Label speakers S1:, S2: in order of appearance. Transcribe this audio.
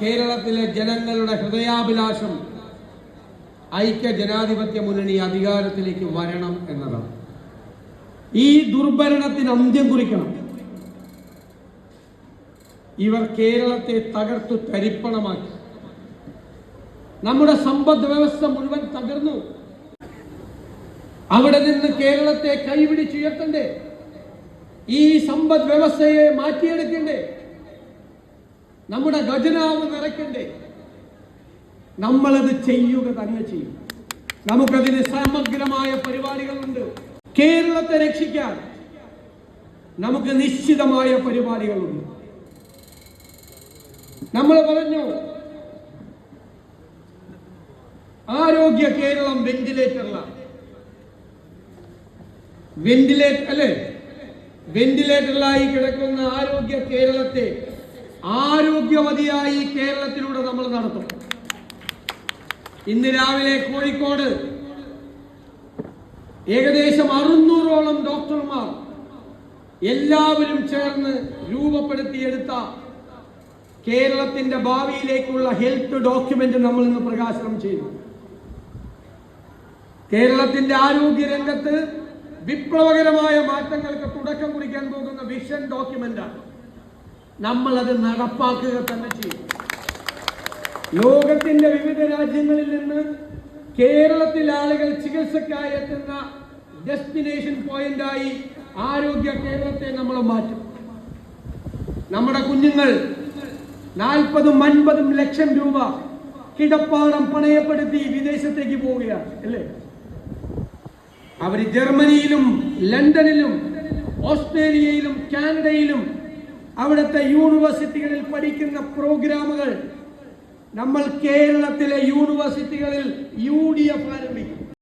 S1: കേരളത്തിലെ ജനങ്ങളുടെ ഹൃദയാഭിലാഷം ഐക്യ ജനാധിപത്യ മുന്നണി അധികാരത്തിലേക്ക് വരണം എന്നതാണ്. ഈ ദുർഭരണത്തിന് അന്ത്യം കുറിക്കണം. ഇവർ കേരളത്തെ തകർത്തു തരിപ്പണമാക്കി. നമ്മുടെ സമ്പദ് വ്യവസ്ഥ മുഴുവൻ തകർന്നു. അവിടെ നിന്ന് കേരളത്തെ കൈപിടിച്ചുയർത്തണ്ടേ? ഈ സമ്പദ് വ്യവസ്ഥയെ മാറ്റിയെടുക്കണ്ടേ? നമ്മുടെ ഖജനാവ് നിറയ്ക്കണ്ടേ? നമ്മളത് ചെയ്യുക തന്നെ ചെയ്യും. നമുക്കതിന് സമഗ്രമായ പരിപാടികളുണ്ട്. കേരളത്തെ രക്ഷിക്കാൻ നമുക്ക് നിശ്ചിതമായ പരിപാടികളുണ്ട്. നമ്മൾ പറഞ്ഞു ആരോഗ്യ കേരളം വെന്റിലേറ്ററിലായി കിടക്കുന്ന ആരോഗ്യ കേരളത്തെ ആരോഗ്യവതിയായി കേരളത്തിലൂടെ നമ്മൾ നടത്തും. ഇന്ന് രാവിലെ കോഴിക്കോട് ഏകദേശം 600ഓളം ഡോക്ടർമാർ എല്ലാവരും ചേർന്ന് രൂപപ്പെടുത്തിയെടുത്ത കേരളത്തിന്റെ ഭാവിയിലേക്കുള്ള ഹെൽത്ത് ഡോക്യുമെന്റ് നമ്മൾ ഇന്ന് പ്രകാശനം ചെയ്തു. കേരളത്തിന്റെ ആരോഗ്യ രംഗത്ത് വിപ്ലവകരമായ മാറ്റങ്ങൾക്ക് തുടക്കം കുറിക്കാൻ പോകുന്ന വിഷൻ ഡോക്യുമെന്റാണ്. നമ്മൾ അത് നടപ്പാക്കുക തന്നെ ചെയ്യും. ലോകത്തിന്റെ വിവിധ രാജ്യങ്ങളിൽ നിന്ന് കേരളത്തിലെ ആളുകൾ ചികിത്സക്കായി എത്തുന്ന ഡെസ്റ്റിനേഷൻ പോയിന്റായി ആരോഗ്യ കേരളത്തെ നമ്മൾ മാറ്റും. നമ്മുടെ കുഞ്ഞുങ്ങൾ 40-50 ലക്ഷം രൂപ കിടപ്പാടം പണയപ്പെടുത്തി വിദേശത്തേക്ക് പോവുകയാണ് അല്ലേ? അവർ ജർമ്മനിയിലും ലണ്ടനിലും ഓസ്ട്രേലിയയിലും കാനഡയിലും അവിടുത്തെ യൂണിവേഴ്സിറ്റികളിൽ പഠിക്കുന്ന പ്രോഗ്രാമുകൾ നമ്മൾ കേരളത്തിലെ യൂണിവേഴ്സിറ്റികളിൽ UDF ആരംഭിക്കും.